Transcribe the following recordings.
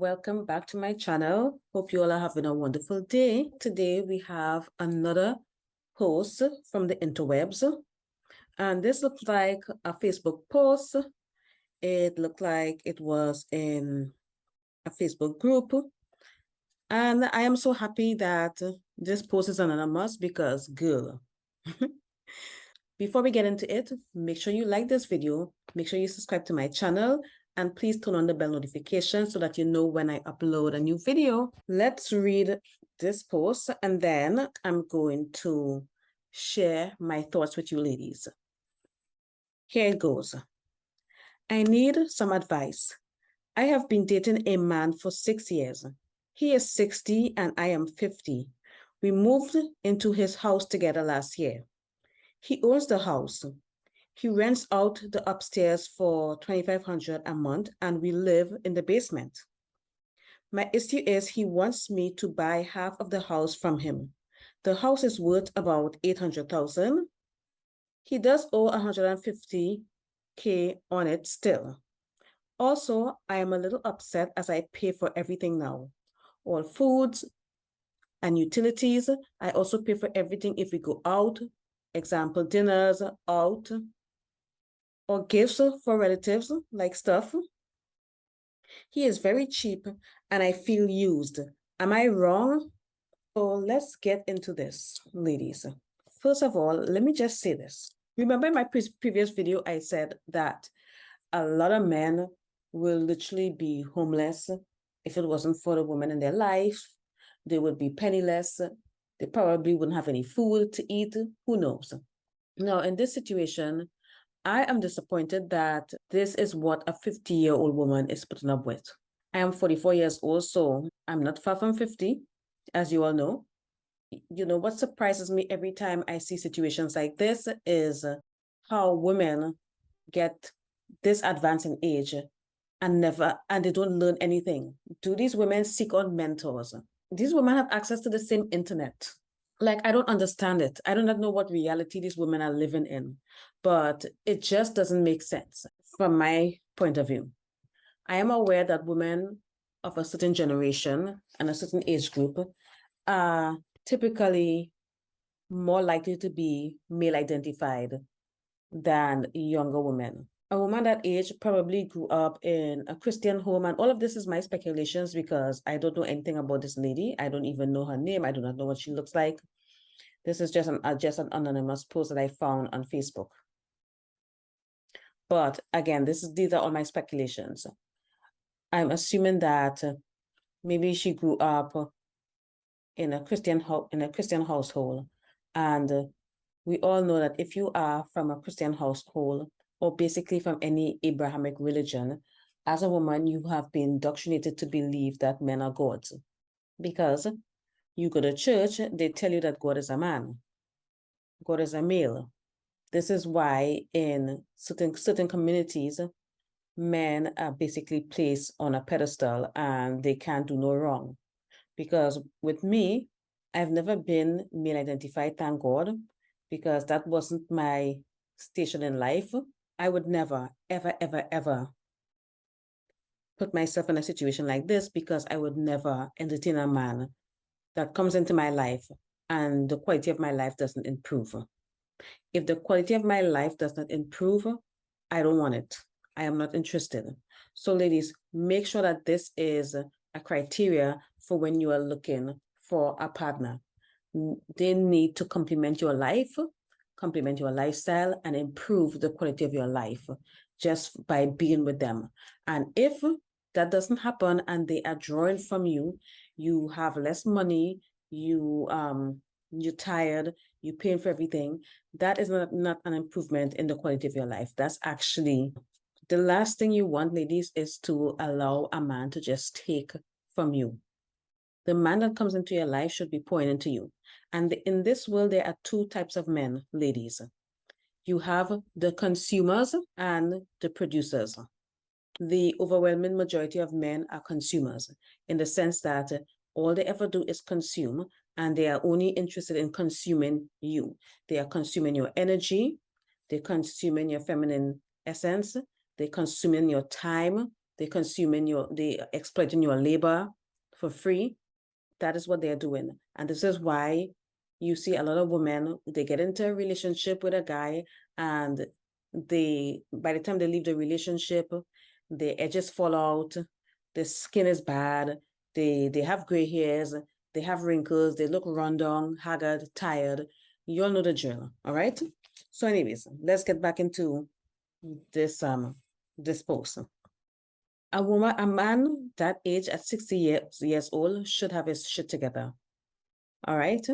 welcome back to my channel. Hope you all are having a wonderful day. Today we have another post from the interwebs, and this looks like a Facebook post. It looked like it was in a Facebook group, and I am so happy that this post is anonymous because, girl, before we get into it, make sure you like this video, make sure you subscribe to my channel, and please turn on the bell notification so that you know when I upload a new video. Let's read this post, and then I'm going to share my thoughts with you ladies. Here it goes. I need some advice. I have been dating a man for 6 years. He is 60 and I am 50. We moved into his house together last year. He owns the house. He rents out the upstairs for $2,500 a month, and we live in the basement. My issue is he wants me to buy half of the house from him. The house is worth about $800,000. He does owe $150K on it still. Also, I am a little upset as I pay for everything now. All foods and utilities. I also pay for everything if we go out. Example, dinners, out, or gifts for relatives, like stuff. He is very cheap and I feel used. Am I wrong? So let's get into this, ladies. First of all, let me just say this. Remember in my previous video, I said that a lot of men will literally be homeless if it wasn't for the woman in their life. They would be penniless. They probably wouldn't have any food to eat. Who knows? Now, in this situation, I am disappointed that this is what a 50-year-old woman is putting up with. I am 44 years old, so I'm not far from 50, as you all know. You know, what surprises me every time I see situations like this is how women get this advanced in age and they don't learn anything. Do these women seek out mentors? These women have access to the same internet. Like, I don't understand it. I do not know what reality these women are living in, but it just doesn't make sense from my point of view. I am aware that women of a certain generation and a certain age group are typically more likely to be male identified than younger women. A woman that age probably grew up in a Christian home, and all of this is my speculations because I don't know anything about this lady. I don't even know her name. I do not know what she looks like. This is just an anonymous post that I found on Facebook. But again, these are all my speculations. I'm assuming that maybe she grew up in a Christian household, and we all know that if you are from a Christian household, or basically from any Abrahamic religion, as a woman, you have been indoctrinated to believe that men are gods. Because you go to church, they tell you that God is a man. God is a male. This is why in certain communities, men are basically placed on a pedestal and they can't do no wrong. Because with me, I've never been male identified, thank God, because that wasn't my station in life. I would never, ever, ever, ever put myself in a situation like this because I would never entertain a man that comes into my life and the quality of my life doesn't improve. If the quality of my life does not improve, I don't want it. I am not interested. So ladies, make sure that this is a criteria for when you are looking for a partner. They need to complement your life, complement your lifestyle, and improve the quality of your life just by being with them. And if that doesn't happen and they are drawing from you, you have less money, you're tired, you're paying for everything, that is not an improvement in the quality of your life. That's actually the last thing you want, ladies, is to allow a man to just take from you. The man that comes into your life should be pouring into you. And in this world, there are two types of men, ladies. You have the consumers and the producers. The overwhelming majority of men are consumers in the sense that all they ever do is consume, and they are only interested in consuming you. They are consuming your energy, they're consuming your feminine essence, they're consuming your time, they're exploiting your labor for free. That is what they're doing. And this is why you see a lot of women, they get into a relationship with a guy, and by the time they leave the relationship, the edges fall out, the skin is bad, they have gray hairs, they have wrinkles, they look run down, haggard, tired. You all know the drill, all right? So anyways, let's get back into this post. A man that age at 60 years old should have his shit together. All right.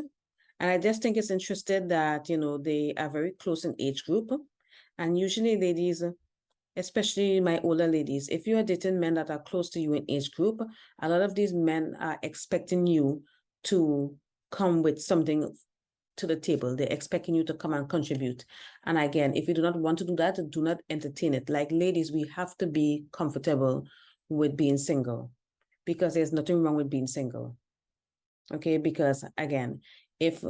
And I just think it's interesting that, they are very close in age group. And usually ladies, especially my older ladies, if you are dating men that are close to you in age group, a lot of these men are expecting you to come with something to the table. They're expecting you to come and contribute. And again, if you do not want to do that, do not entertain it. Like ladies, we have to be comfortable with being single, because there's nothing wrong with being single. Okay, because again, if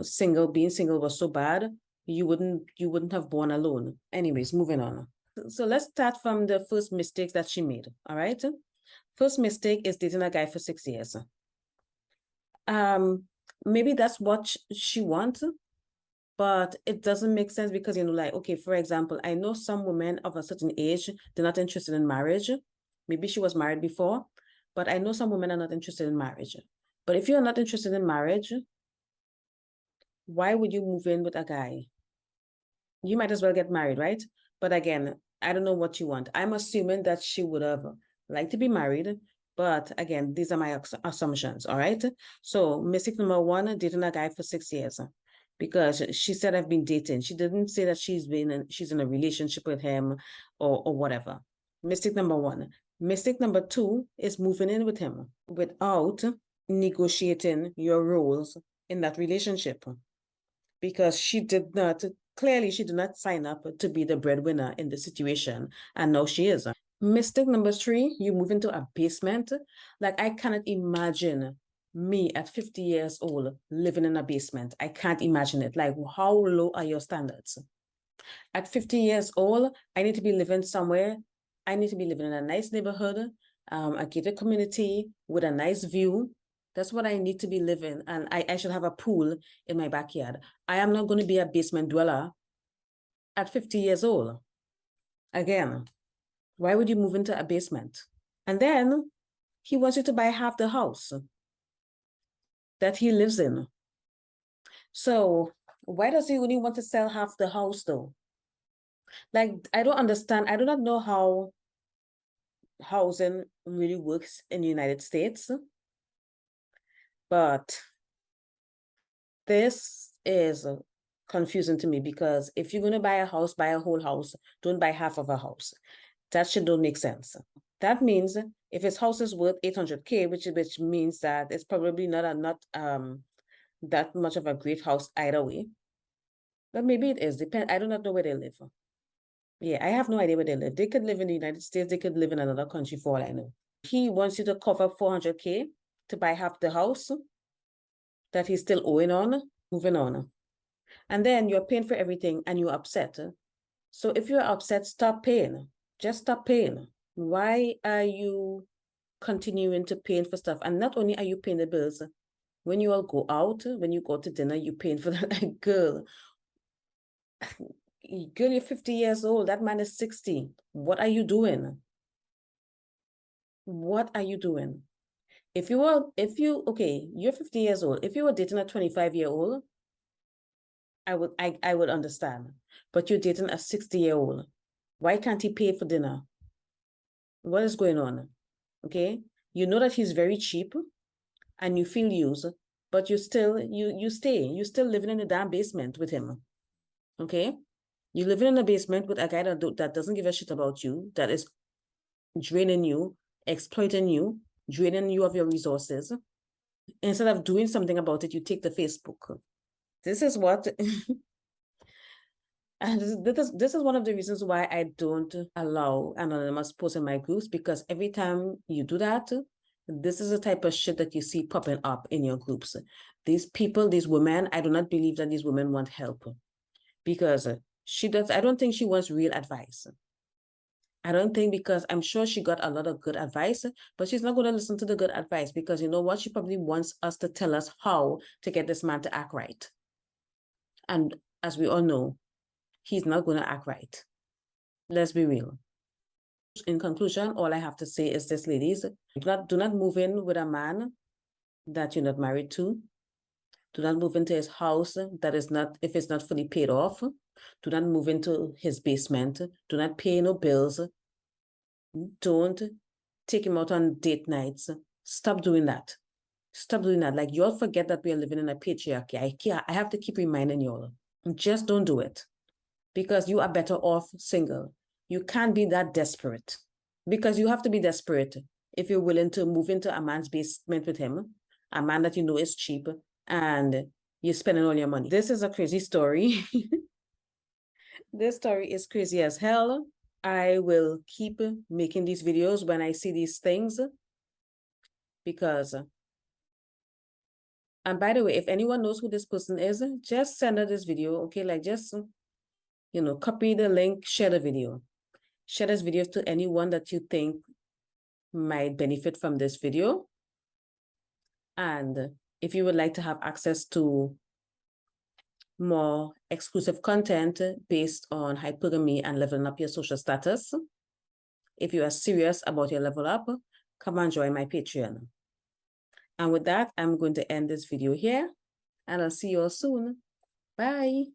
being single was so bad, you wouldn't have born alone. Anyways, moving on. So let's start from the first mistakes that she made. All right. First mistake is dating a guy for 6 years. Maybe that's what she wants, but it doesn't make sense because, like, okay, for example, I know some women of a certain age, they're not interested in marriage. Maybe she was married before, but I know some women are not interested in marriage. But if you're not interested in marriage, why would you move in with a guy? You might as well get married, right? But again, I don't know what you want. I'm assuming that she would have liked to be married. But again, these are my assumptions, all right? So mistake number one, dating a guy for 6 years. Because she said, I've been dating. She didn't say that she's in a relationship with him or whatever. Mistake number one. Mistake number two is moving in with him without negotiating your roles in that relationship, because she did not sign up to be the breadwinner in the situation, and now she is. Mistake number three, you move into a basement. Like, I cannot imagine me at 50 years old living in a basement. I can't imagine it. Like, how low are your standards? At 50 years old, I need to be living somewhere. I need to be living in a nice neighborhood, a gated community with a nice view. That's what I need to be living. And I should have a pool in my backyard. I am not going to be a basement dweller at 50 years old. Again, why would you move into a basement? And then he wants you to buy half the house that he lives in. So why does he only want to sell half the house though? Like, I don't understand. I do not know how housing really works in the United States, but this is confusing to me, because if you're going to buy a house, buy a whole house. Don't buy half of a house. That shit don't make sense. That means if his house is worth 800K, which means that it's probably not that much of a great house either way. But maybe it is. I do not know where they live. Yeah, I have no idea where they live. They could live in the United States. They could live in another country for all I know. He wants you to cover 400K to buy half the house that he's still owing on. Moving on. And then you're paying for everything and you're upset. So if you're upset, stop paying. Just stop paying. Why are you continuing to pay for stuff? And not only are you paying the bills, when you all go out, when you go to dinner, you're paying for that. Like, girl, you're 50 years old. That man is 60. What are you doing? What are you doing? Okay, you're 50 years old. If you were dating a 25-year-old, I would understand. But you're dating a 60-year-old. Why can't he pay for dinner? What is going on? Okay, you know that he's very cheap and you feel used, but you still living in a damn basement with him. Okay, you living in a basement with a guy that doesn't give a shit about you, that is draining you, exploiting you, draining you of your resources. Instead of doing something about it, you take to Facebook. This is what and this is one of the reasons why I don't allow anonymous posts in my groups, because every time you do that, this is the type of shit that you see popping up in your groups. These people, these women, I do not believe that these women want help, because I don't think she wants real advice. I don't think, because I'm sure she got a lot of good advice, but she's not going to listen to the good advice, because you know what? She probably wants us to tell us how to get this man to act right. And as we all know, he's not going to act right. Let's be real. In conclusion, all I have to say is this, ladies, do not move in with a man that you're not married to. Do not move into his house that is not, if it's not fully paid off. Do not move into his basement. Do not pay no bills. Don't take him out on date nights. Stop doing that. Stop doing that. Like, y'all forget that we are living in a patriarchy. I have to keep reminding y'all. Just don't do it, because you are better off single. You can't be that desperate, because you have to be desperate if you're willing to move into a man's basement with him, a man that you know is cheap, and you're spending all your money. This is a crazy story. This story is crazy as hell. I will keep making these videos when I see these things, because, and by the way, if anyone knows who this person is, just send her this video, okay? Like, just, you know, copy the link, share the video. Share this video to anyone that you think might benefit from this video. And if you would like to have access to more exclusive content based on hypergamy and leveling up your social status, if you are serious about your level up, come and join my Patreon. And with that, I'm going to end this video here, and I'll see you all soon. Bye.